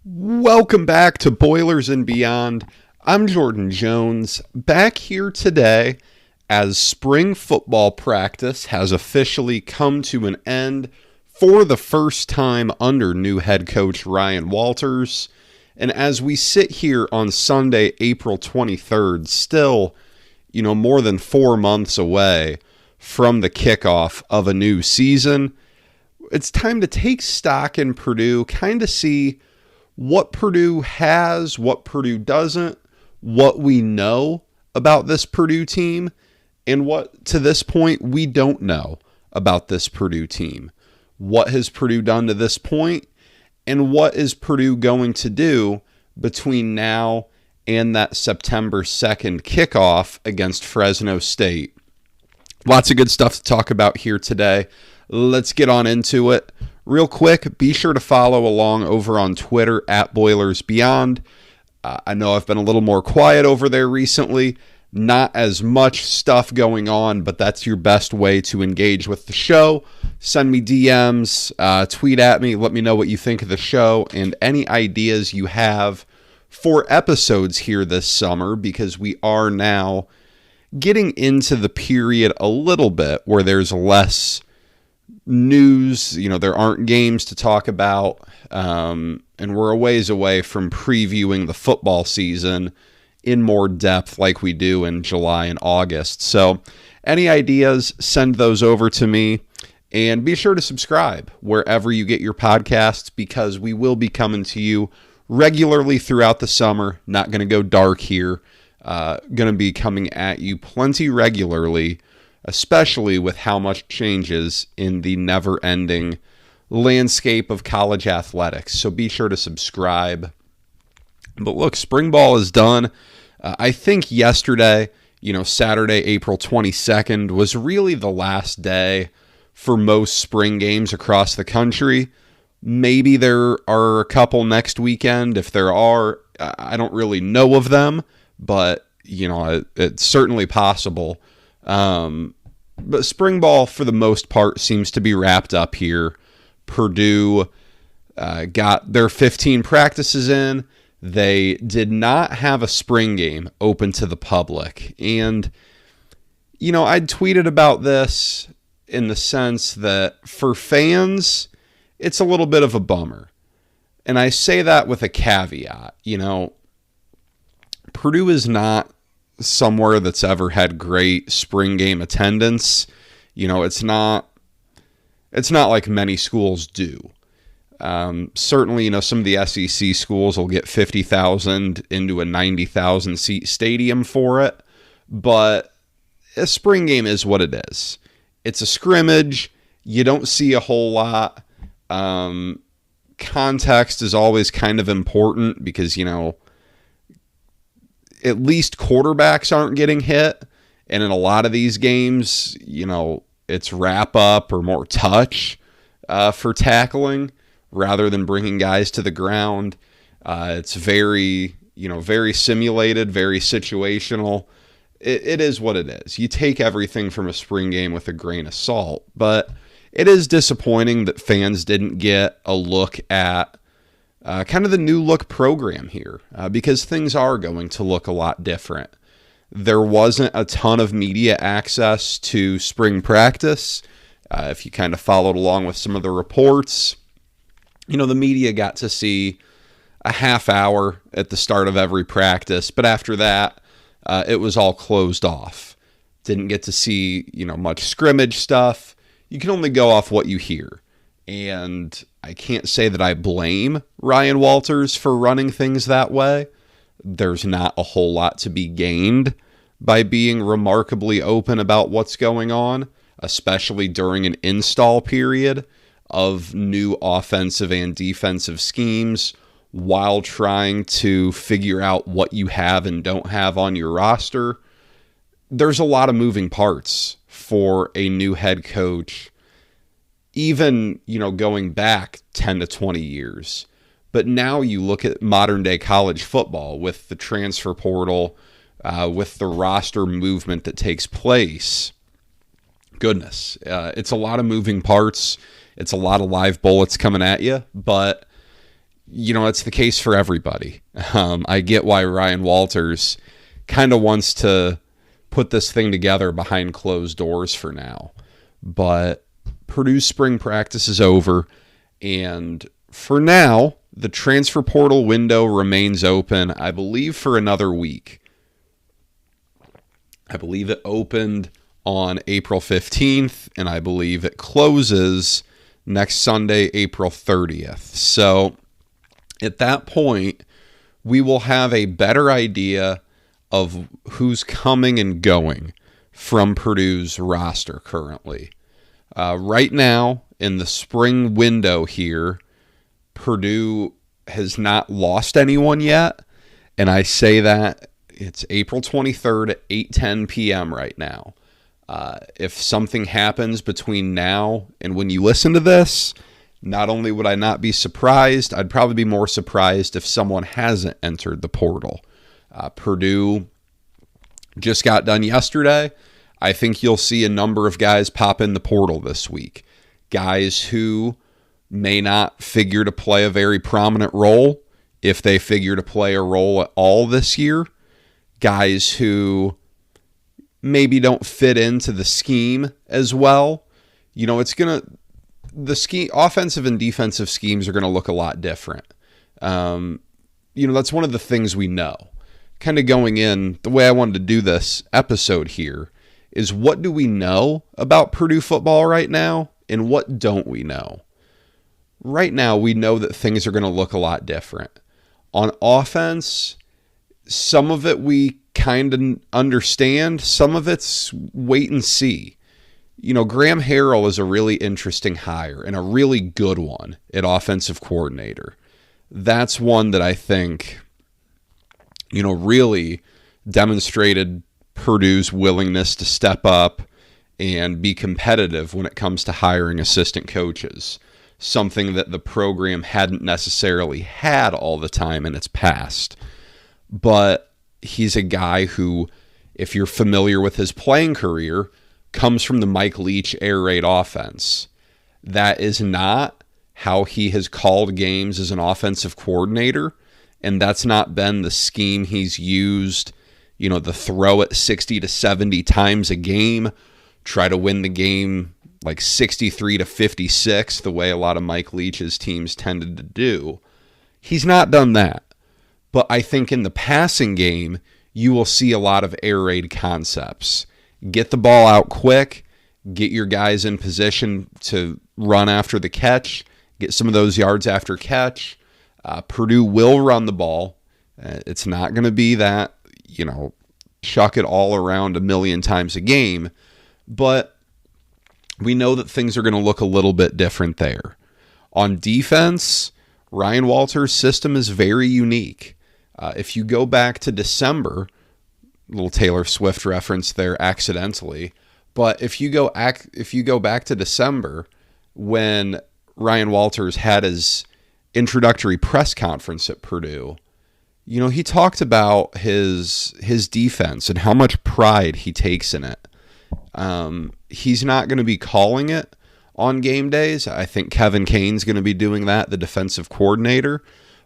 Welcome back to Boilers and Beyond. I'm Jordan Jones, back here today as spring football practice has officially come to an end for the first time under new head coach Ryan Walters. And as we sit here on Sunday, April 23rd, still, more than 4 months away from the kickoff of a new season, it's time to take stock in Purdue, kind of see what Purdue has, what Purdue doesn't, what we know about this Purdue team, and what, to this point, we don't know about this Purdue team. What has Purdue done to this point, and what is Purdue going to do between now and that September 2nd kickoff against Fresno State? Lots of good stuff to talk about here today. Let's get on into it. Real quick, be sure to follow along over on Twitter at BoilersBeyond. I know I've been a little more quiet over there recently. Not as much stuff going on, but that's your best way to engage with the show. Send me DMs, tweet at me, let me know what you think of the show and any ideas you have for episodes here this summer, because we are now getting into the period a little bit where there's less news, there aren't games to talk about, and we're a ways away from previewing the football season in more depth like we do in July and August. So any ideas, send those over to me, and be sure to subscribe wherever you get your podcasts, because we will be coming to you regularly throughout the summer. Not going to go dark here. Going to be coming at you plenty regularly, especially with how much changes in the never-ending landscape of college athletics. So be sure to subscribe. But look, spring ball is done. I think yesterday, Saturday, April 22nd, was really the last day for most spring games across the country. Maybe there are a couple next weekend. If there are, I don't really know of them, but, it's certainly possible. But spring ball, for the most part, seems to be wrapped up here. Purdue got their 15 practices in. They did not have a spring game open to the public. And, I'd tweeted about this in the sense that for fans, it's a little bit of a bummer. And I say that with a caveat. Purdue is not somewhere that's ever had great spring game attendance. It's not like many schools do. Certainly, some of the SEC schools will get 50,000 into a 90,000 seat stadium for it, but a spring game is what it is. It's a scrimmage. You don't see a whole lot. Context is always kind of important because, at least quarterbacks aren't getting hit. And in a lot of these games, it's wrap up or more touch for tackling rather than bringing guys to the ground. It's very simulated, very situational. It is what it is. You take everything from a spring game with a grain of salt, but it is disappointing that fans didn't get a look at kind of the new look program here, because things are going to look a lot different. There wasn't a ton of media access to spring practice. If you kind of followed along with some of the reports, the media got to see a half hour at the start of every practice, but after that, it was all closed off. Didn't get to see, much scrimmage stuff. You can only go off what you hear. And I can't say that I blame Ryan Walters for running things that way. There's not a whole lot to be gained by being remarkably open about what's going on, especially during an install period of new offensive and defensive schemes while trying to figure out what you have and don't have on your roster. There's a lot of moving parts for a new head coach, even, going back 10 to 20 years. But now you look at modern day college football with the transfer portal, with the roster movement that takes place. Goodness, it's a lot of moving parts. It's a lot of live bullets coming at you. But, it's the case for everybody. I get why Ryan Walters kind of wants to put this thing together behind closed doors for now. But Purdue's spring practice is over, and for now, the transfer portal window remains open, I believe, for another week. I believe it opened on April 15th, and I believe it closes next Sunday, April 30th. So at that point, we will have a better idea of who's coming and going from Purdue's roster currently. Right now, in the spring window here, Purdue has not lost anyone yet, and I say that it's April 23rd at 8:10 p.m. right now. If something happens between now and when you listen to this, not only would I not be surprised, I'd probably be more surprised if someone hasn't entered the portal. Purdue just got done yesterday. I think you'll see a number of guys pop in the portal this week. Guys who may not figure to play a very prominent role, if they figure to play a role at all this year. Guys who maybe don't fit into the scheme as well. The scheme, offensive and defensive schemes are going to look a lot different. That's one of the things we know. Kind of going in, the way I wanted to do this episode here is, what do we know about Purdue football right now and what don't we know? Right now, we know that things are going to look a lot different. On offense, some of it we kind of understand. Some of it's wait and see. Graham Harrell is a really interesting hire and a really good one at offensive coordinator. That's one that I think, really demonstrated Purdue's willingness to step up and be competitive when it comes to hiring assistant coaches. Something that the program hadn't necessarily had all the time in its past. But he's a guy who, if you're familiar with his playing career, comes from the Mike Leach air raid offense. That is not how he has called games as an offensive coordinator, and that's not been the scheme he's used. The throw it 60 to 70 times a game, try to win the game like 63 to 56, the way a lot of Mike Leach's teams tended to do. He's not done that. But I think in the passing game, you will see a lot of air raid concepts. Get the ball out quick, get your guys in position to run after the catch, get some of those yards after catch. Purdue will run the ball. It's not going to be that, chuck it all around a million times a game. But we know that things are going to look a little bit different there. On defense, Ryan Walters' system is very unique. If you go back to December, little Taylor Swift reference there accidentally, but if you go back to December when Ryan Walters had his introductory press conference at Purdue, he talked about his defense and how much pride he takes in it. He's not going to be calling it on game days. I think Kevin Kane's going to be doing that, the defensive coordinator.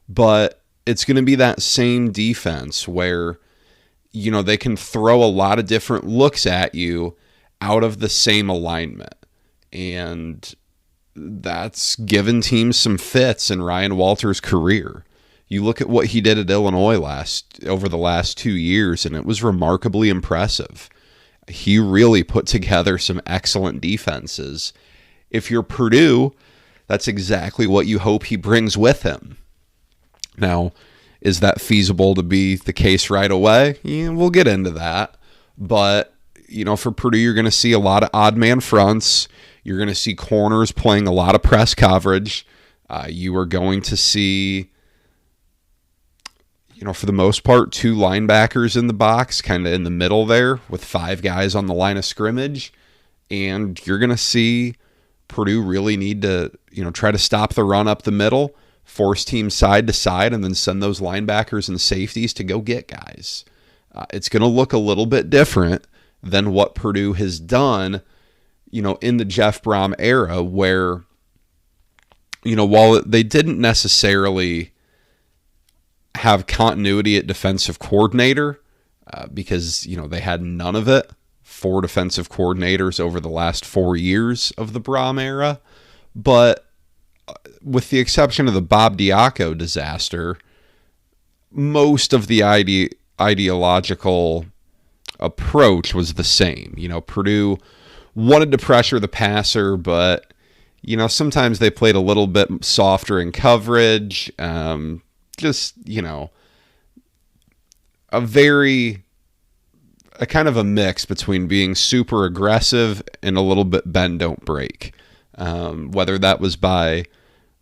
But it's going to be that same defense where, they can throw a lot of different looks at you out of the same alignment. And that's given teams some fits in Ryan Walters' career. You look at what he did at Illinois over the last 2 years, and it was remarkably impressive. He really put together some excellent defenses. If you're Purdue, that's exactly what you hope he brings with him. Now, is that feasible to be the case right away? Yeah, we'll get into that. But, for Purdue, you're going to see a lot of odd man fronts. You're going to see corners playing a lot of press coverage. You are going to see, for the most part, 2 linebackers in the box, kind of in the middle there, with 5 guys on the line of scrimmage. And you're going to see Purdue really need to, try to stop the run up the middle, force teams side to side, and then send those linebackers and safeties to go get guys. It's going to look a little bit different than what Purdue has done, in the Jeff Brom era, where while they didn't necessarily have continuity at defensive coordinator, because, they had none of it, 4 defensive coordinators over the last 4 years of the Brom era. But with the exception of the Bob Diaco disaster, most of the ideological approach was the same. Purdue wanted to pressure the passer, but, sometimes they played a little bit softer in coverage. A kind of a mix between being super aggressive and a little bit bend, don't break. Whether that was by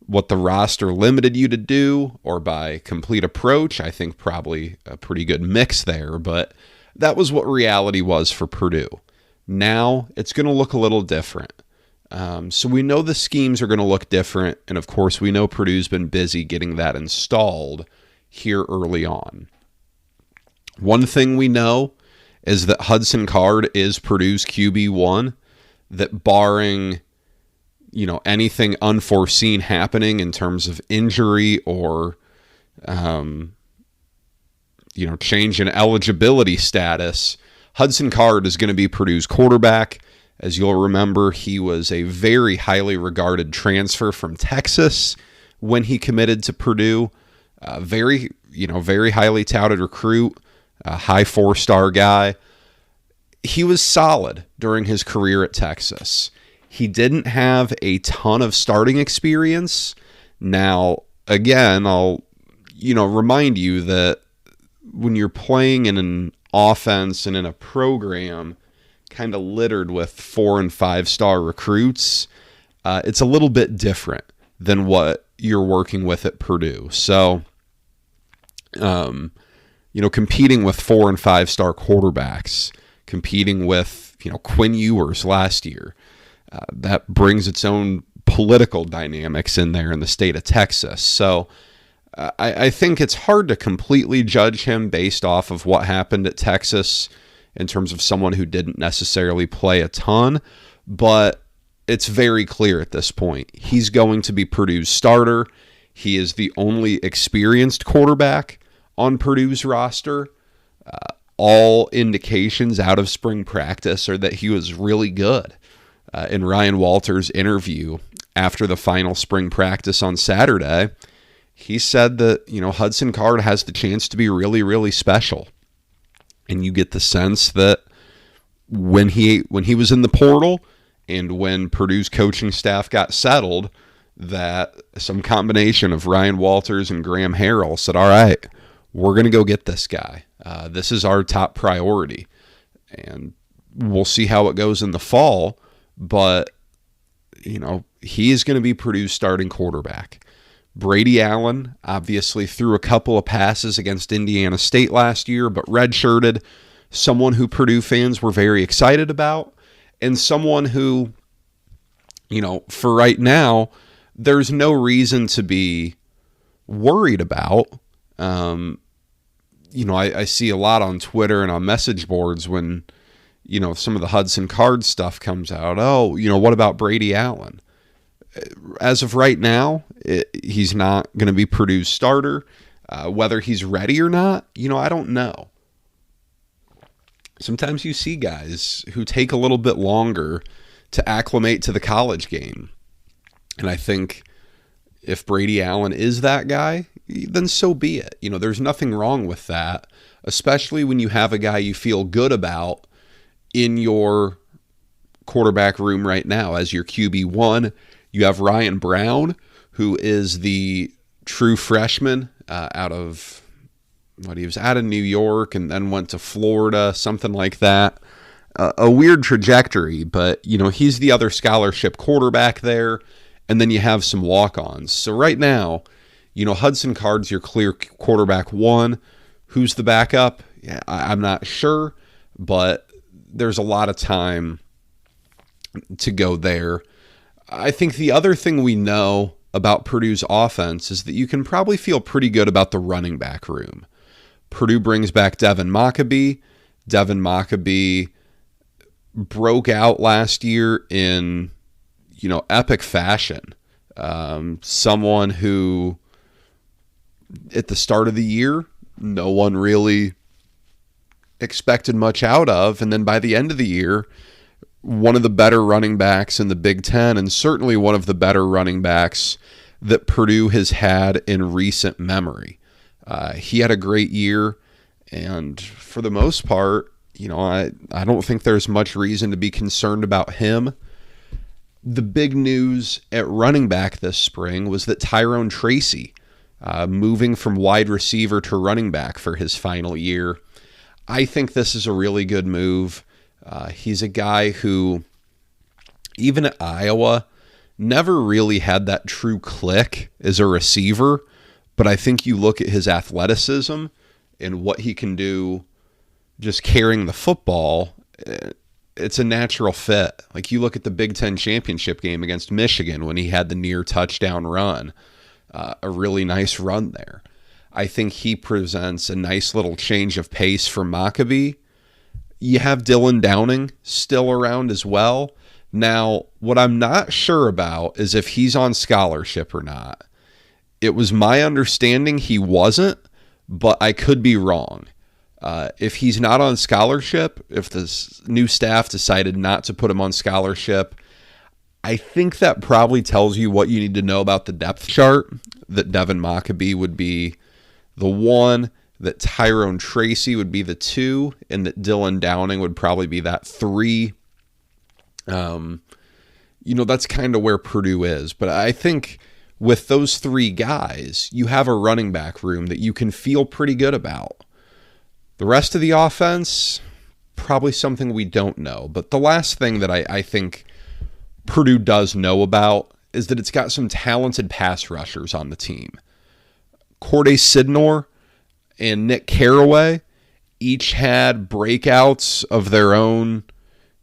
what the roster limited you to do or by complete approach, I think probably a pretty good mix there, but that was what reality was for Purdue. Now it's going to look a little different. So we know the schemes are going to look different, and of course we know Purdue's been busy getting that installed here early on. One thing we know is that Hudson Card is Purdue's QB1, that barring anything unforeseen happening in terms of injury or, change in eligibility status, Hudson Card is going to be Purdue's quarterback. As you'll remember, he was a very highly regarded transfer from Texas when he committed to Purdue. Very highly touted recruit, a high 4-star guy. He was solid during his career at Texas. He didn't have a ton of starting experience. Now, again, I'll, remind you that when you're playing in an offense and in a program kind of littered with 4- and 5-star recruits, it's a little bit different than what you're working with at Purdue. So, competing with 4- and 5-star quarterbacks, competing with, Quinn Ewers last year, that brings its own political dynamics in there in the state of Texas. So I think it's hard to completely judge him based off of what happened at Texas in terms of someone who didn't necessarily play a ton, but it's very clear at this point. He's going to be Purdue's starter. He is the only experienced quarterback on Purdue's roster. All indications out of spring practice are that he was really good. In Ryan Walters' interview after the final spring practice on Saturday, he said that, Hudson Card has the chance to be really, really special. And you get the sense that when he was in the portal and when Purdue's coaching staff got settled, that some combination of Ryan Walters and Graham Harrell said, all right, we're going to go get this guy. This is our top priority. And we'll see how it goes in the fall. But, he is going to be Purdue's starting quarterback. Brady Allen obviously threw a couple of passes against Indiana State last year, but redshirted. Someone who Purdue fans were very excited about, and someone who, for right now, there's no reason to be worried about. I see a lot on Twitter and on message boards when, some of the Hudson Card stuff comes out. Oh, what about Brady Allen? As of right now, he's not going to be Purdue's starter. Whether he's ready or not, I don't know. Sometimes you see guys who take a little bit longer to acclimate to the college game. And I think if Brady Allen is that guy, then so be it. There's nothing wrong with that, especially when you have a guy you feel good about in your quarterback room right now as your QB1. You have Ryan Brown, who is the true freshman out of he was out of New York and then went to Florida, something like that. A weird trajectory, but he's the other scholarship quarterback there, and then you have some walk-ons. So right now, Hudson Card's your clear quarterback 1. Who's the backup? Yeah, I'm not sure, but there's a lot of time to go there. I think the other thing we know about Purdue's offense is that you can probably feel pretty good about the running back room. Purdue brings back Devin Mockabee. Devin Mockabee broke out last year in, epic fashion. Someone who, at the start of the year, no one really expected much out of. And then by the end of the year, one of the better running backs in the Big Ten, and certainly one of the better running backs that Purdue has had in recent memory. He had a great year, and for the most part, I don't think there's much reason to be concerned about him. The big news at running back this spring was that Tyrone Tracy, moving from wide receiver to running back for his final year. I think this is a really good move. He's a guy who, even at Iowa, never really had that true click as a receiver, but I think you look at his athleticism and what he can do just carrying the football, it's a natural fit. Like, you look at the Big Ten championship game against Michigan when he had the near touchdown run, a really nice run there. I think he presents a nice little change of pace for Maccabee. You have Dylan Downing still around as well. Now, what I'm not sure about is if he's on scholarship or not. It was my understanding he wasn't, but I could be wrong. If he's not on scholarship, if the new staff decided not to put him on scholarship, I think that probably tells you what you need to know about the depth chart, that Devin Maccabee would be the 1, that Tyrone Tracy would be the 2, and that Dylan Downing would probably be that 3. That's kind of where Purdue is. But I think with those 3 guys, you have a running back room that you can feel pretty good about. The rest of the offense, probably something we don't know. But the last thing that I think Purdue does know about is that it's got some talented pass rushers on the team. Corday Sidnor and Nick Carraway each had breakouts of their own,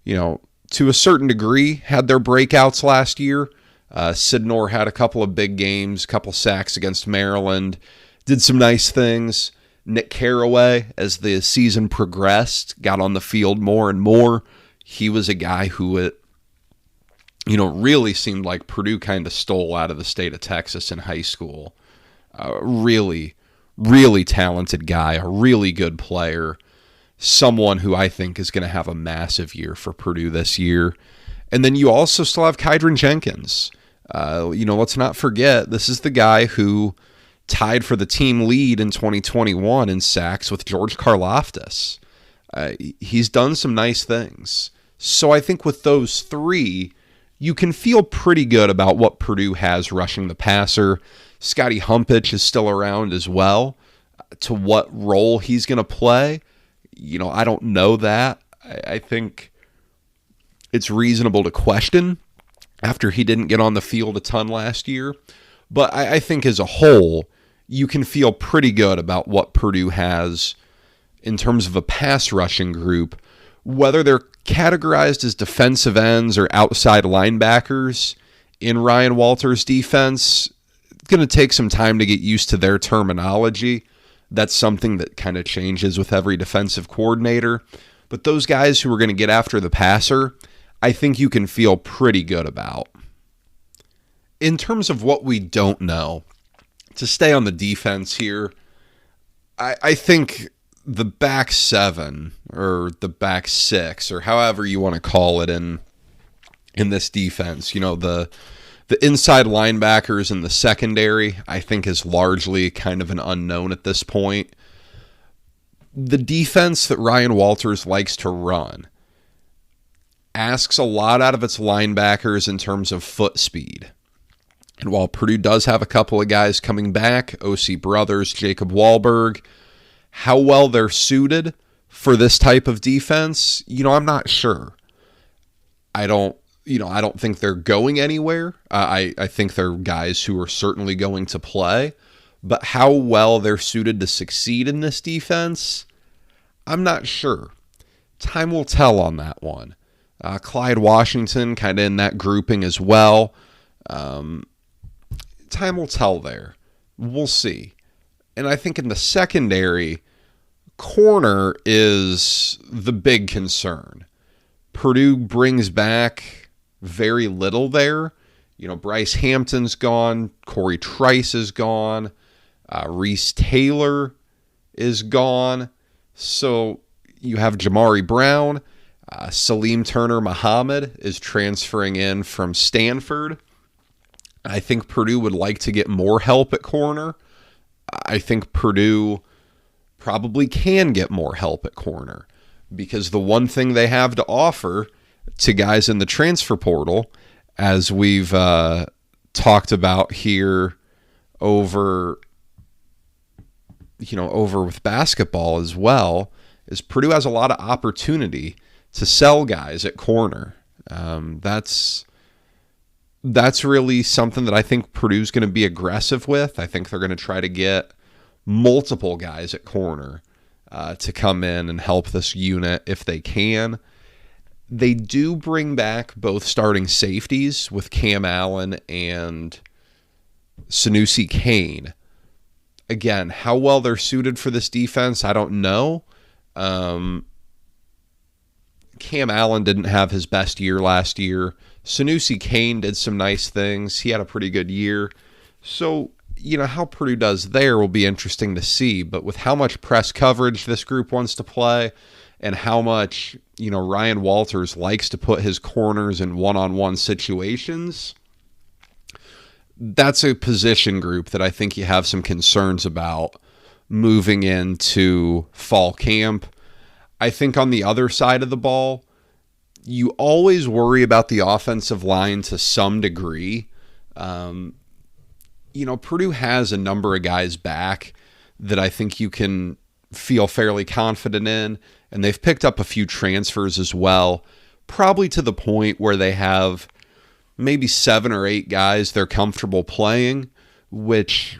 to a certain degree, had their breakouts last year. Sidnor had a couple of big games, a couple sacks against Maryland, did some nice things. Nick Carraway, as the season progressed, got on the field more and more. He was a guy who really seemed like Purdue kind of stole out of the state of Texas in high school. Really, really talented guy, a really good player, someone who I think is going to have a massive year for Purdue this year. And then you also still have Kydron Jenkins. Let's not forget, this is the guy who tied for the team lead in 2021 in sacks with George Karlaftis. He's done some nice things. So I think with those 3, you can feel pretty good about what Purdue has rushing the passer. Scotty Humpich is still around as well. To what role he's going to play, I don't know that. I think it's reasonable to question after he didn't get on the field a ton last year. But I think as a whole, you can feel pretty good about what Purdue has in terms of a pass rushing group, whether they're categorized as defensive ends or outside linebackers in Ryan Walters' defense. It's going to take some time to get used to their terminology. That's something that kind of changes with every defensive coordinator. But those guys who are going to get after the passer, I think you can feel pretty good about. In terms of what we don't know, to stay on the defense here, I think the back 7 or the back 6 or however you want to call it in this defense, the inside linebackers in the secondary, I think is largely kind of an unknown at this point. The defense that Ryan Walters likes to run asks a lot out of its linebackers in terms of foot speed. And while Purdue does have a couple of guys coming back, O.C. Brothers, Jacob Wahlberg, how well they're suited for this type of defense, I'm not sure. I don't think they're going anywhere. I think they're guys who are certainly going to play. But how well they're suited to succeed in this defense, I'm not sure. Time will tell on that one. Clyde Washington kind of in that grouping as well. Time will tell there. We'll see. And I think in the secondary, corner is the big concern. Purdue brings back very little there. Bryce Hampton's gone. Corey Trice is gone. Reese Taylor is gone. So you have Jamari Brown. Salim Turner Muhammad is transferring in from Stanford. I think Purdue would like to get more help at corner. I think Purdue probably can get more help at corner because the one thing they have to offer to guys in the transfer portal, as we've talked about here over with basketball as well, is Purdue has a lot of opportunity to sell guys at corner. That's really something that I think Purdue's going to be aggressive with. I think they're going to try to get multiple guys at corner to come in and help this unit if they can. They do bring back both starting safeties with Cam Allen and Sanusi Kane. Again, how well they're suited for this defense, I don't know. Cam Allen didn't have his best year last year. Sanusi Kane did some nice things. He had a pretty good year. So, how Purdue does there will be interesting to see. But with how much press coverage this group wants to play and how much, Ryan Walters likes to put his corners in one-on-one situations, that's a position group that I think you have some concerns about moving into fall camp. I think on the other side of the ball, you always worry about the offensive line to some degree. Purdue has a number of guys back that I think you can feel fairly confident in, and they've picked up a few transfers as well, probably to the point where they have maybe 7 or 8 guys they're comfortable playing, which,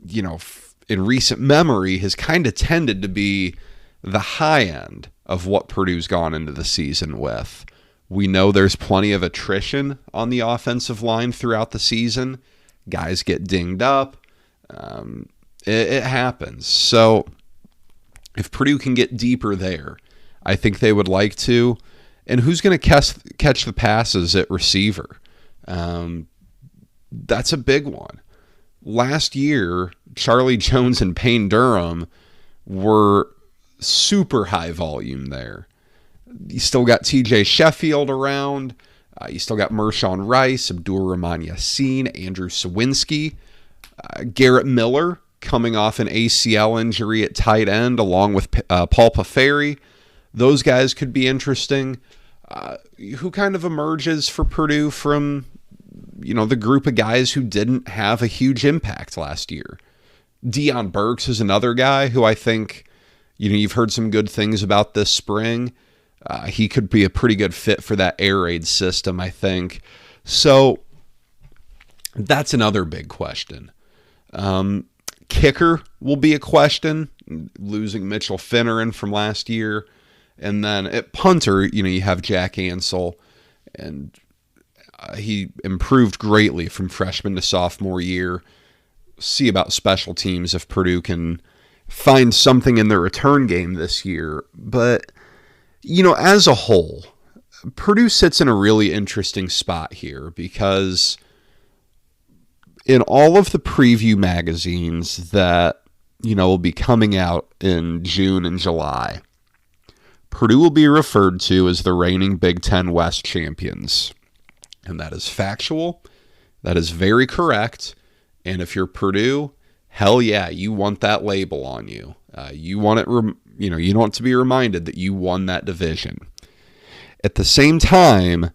in recent memory has kind of tended to be the high end of what Purdue's gone into the season with. We know there's plenty of attrition on the offensive line throughout the season. Guys get dinged up. It happens. So if Purdue can get deeper there, I think they would like to. And who's going to catch the passes at receiver? That's a big one. Last year, Charlie Jones and Payne Durham were super high volume there. You still got TJ Sheffield around. You still got Mershawn Rice, Abdur Rahman Yassin, Andrew Sawinski, Garrett Miller coming off an ACL injury at tight end, along with Paul Paferi. Those guys could be interesting. Who kind of emerges for Purdue from, the group of guys who didn't have a huge impact last year? Deion Burks is another guy who I think, you've heard some good things about this spring. He could be a pretty good fit for that air raid system, I think. So that's another big question. Kicker will be a question, losing Mitchell Finneran from last year. And then at punter, you have Jack Ansel, and he improved greatly from freshman to sophomore year. See about special teams if Purdue can find something in their return game this year. But, as a whole, Purdue sits in a really interesting spot here because in all of the preview magazines that, will be coming out in June and July, Purdue will be referred to as the reigning Big Ten West champions. And that is factual. That is very correct. And if you're Purdue, hell yeah, you want that label on you. You want it, you want to be reminded that you won that division. At the same time,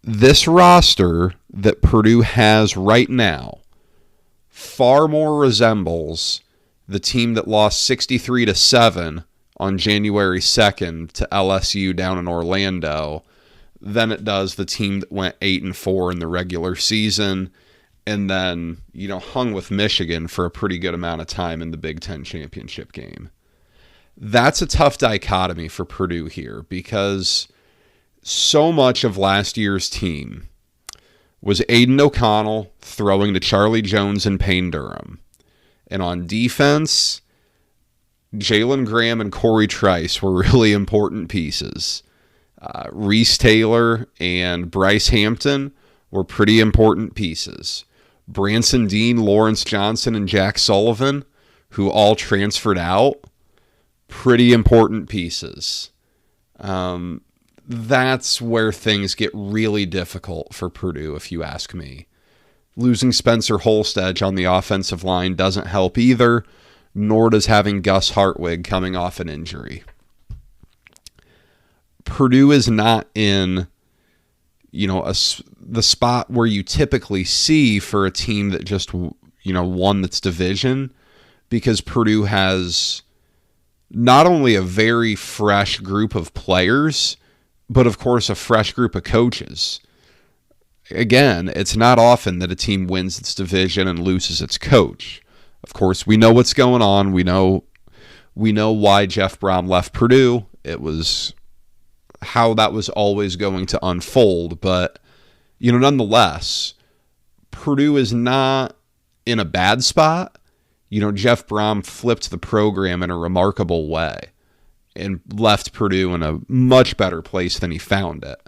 this roster that Purdue has right now far more resembles the team that lost 63-7 on January 2nd to LSU down in Orlando than it does the team that went 8-4 in the regular season and then, hung with Michigan for a pretty good amount of time in the Big Ten championship game. That's a tough dichotomy for Purdue here because so much of last year's team was Aiden O'Connell throwing to Charlie Jones and Payne Durham. And on defense, Jalen Graham and Corey Trice were really important pieces. Reese Taylor and Bryce Hampton were pretty important pieces. Branson Dean, Lawrence Johnson, and Jack Sullivan, who all transferred out, pretty important pieces. That's where things get really difficult for Purdue, if you ask me. Losing Spencer Holstedge on the offensive line doesn't help either, nor does having Gus Hartwig coming off an injury. Purdue is not in, the spot where you typically see for a team that just, won its division, because Purdue has not only a very fresh group of players, but of course a fresh group of coaches. Again, it's not often that a team wins its division and loses its coach. Of course, we know what's going on. We know why Jeff Brom left Purdue. It was how that was always going to unfold. But, nonetheless, Purdue is not in a bad spot. Jeff Brom flipped the program in a remarkable way and left Purdue in a much better place than he found it.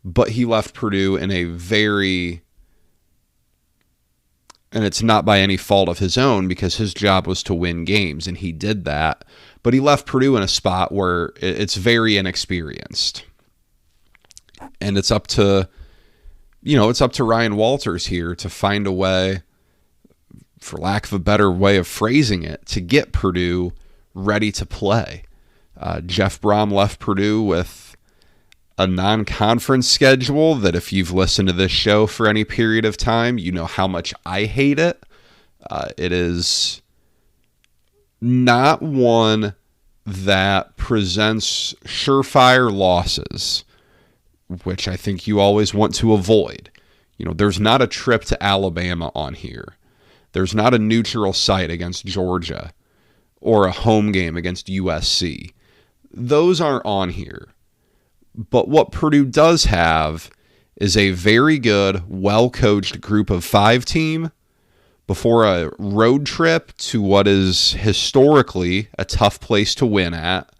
But he left Purdue in a and it's not by any fault of his own, because his job was to win games, and he did that. But he left Purdue in a spot where it's very inexperienced. And it's up to Ryan Walters here to find a way, for lack of a better way of phrasing it, to get Purdue ready to play. Jeff Brom left Purdue with a non-conference schedule that, if you've listened to this show for any period of time, you know how much I hate it. It is not one that presents surefire losses, which I think you always want to avoid. There's not a trip to Alabama on here. There's not a neutral site against Georgia or a home game against USC. Those aren't on here. But what Purdue does have is a very good, well-coached group of 5 team before a road trip to what is historically a tough place to win at.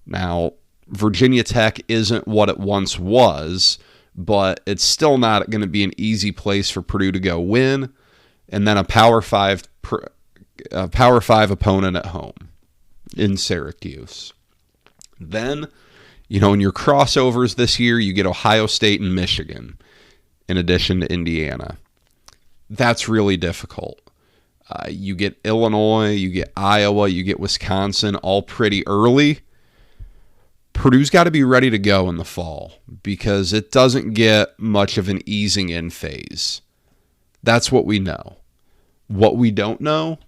Now, Virginia Tech isn't what it once was, but it's still not going to be an easy place for Purdue to go win. And then a Power 5 opponent at home in Syracuse. Then, in your crossovers this year, you get Ohio State and Michigan, in addition to Indiana. That's really difficult. You get Illinois, you get Iowa, you get Wisconsin, all pretty early. Purdue's got to be ready to go in the fall, because it doesn't get much of an easing in phase. That's what we know. What we don't know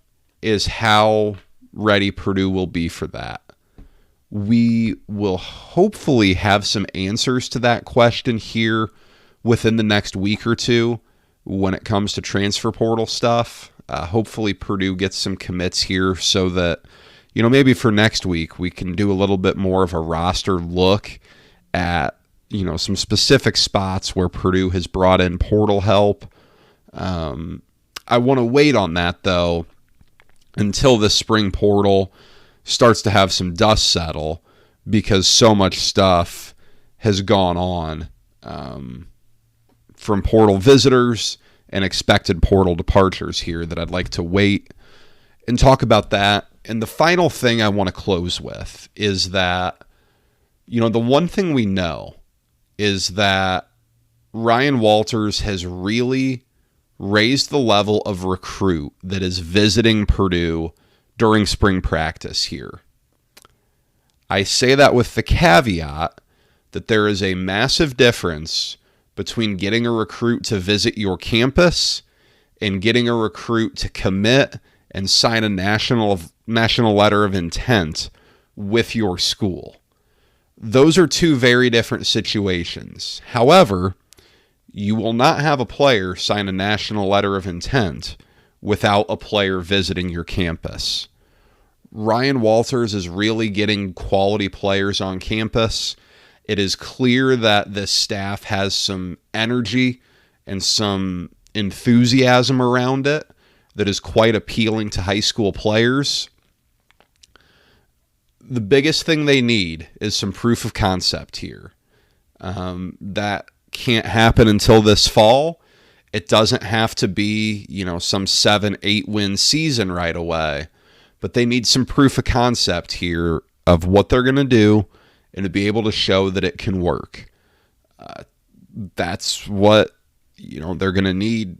is how ready Purdue will be for that. We will hopefully have some answers to that question here within the next week or two when it comes to transfer portal stuff. Hopefully Purdue gets some commits here so that, maybe for next week we can do a little bit more of a roster look at, some specific spots where Purdue has brought in portal help. I want to wait on that, though, until the spring portal starts to have some dust settle, because so much stuff has gone on from portal visitors and expected portal departures here that I'd like to wait and talk about that. And the final thing I want to close with is that, the one thing we know is that Ryan Walters has really raised the level of recruit that is visiting Purdue during spring practice here. I say that with the caveat that there is a massive difference between getting a recruit to visit your campus and getting a recruit to commit and sign a national letter of intent with your school. Those are two very different situations. However, you will not have a player sign a national letter of intent without a player visiting your campus. Ryan Walters is really getting quality players on campus. It is clear that this staff has some energy and some enthusiasm around it that is quite appealing to high school players. The biggest thing they need is some proof of concept here. That can't happen until this fall, It doesn't have to be, some 7-8 win season right away, but they need some proof of concept here of what they're going to do and to be able to show that it can work. That's what, they're going to need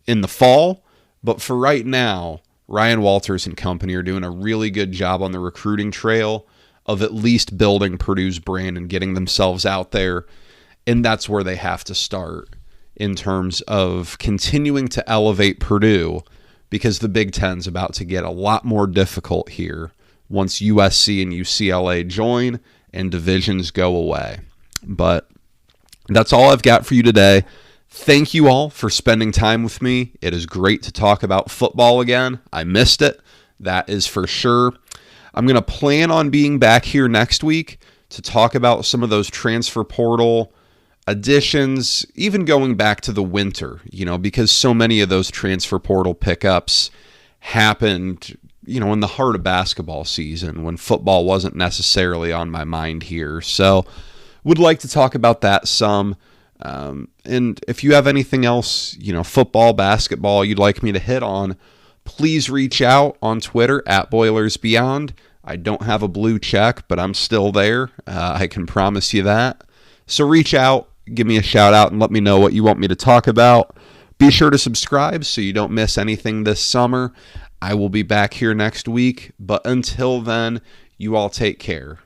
in the fall. But for right now, Ryan Walters and company are doing a really good job on the recruiting trail of at least building Purdue's brand and getting themselves out there. And that's where they have to start in terms of continuing to elevate Purdue, because the Big Ten's about to get a lot more difficult here once USC and UCLA join and divisions go away. But that's all I've got for you today. Thank you all for spending time with me. It is great to talk about football again. I missed it. That is for sure. I'm going to plan on being back here next week to talk about some of those transfer portal additions, even going back to the winter, because so many of those transfer portal pickups happened, in the heart of basketball season when football wasn't necessarily on my mind here. So would like to talk about that some. And if you have anything else, football, basketball, you'd like me to hit on, please reach out on Twitter at BoilersBeyond. I don't have a blue check, but I'm still there. I can promise you that. So reach out, give me a shout out, and let me know what you want me to talk about. Be sure to subscribe so you don't miss anything this summer. I will be back here next week, but until then, you all take care.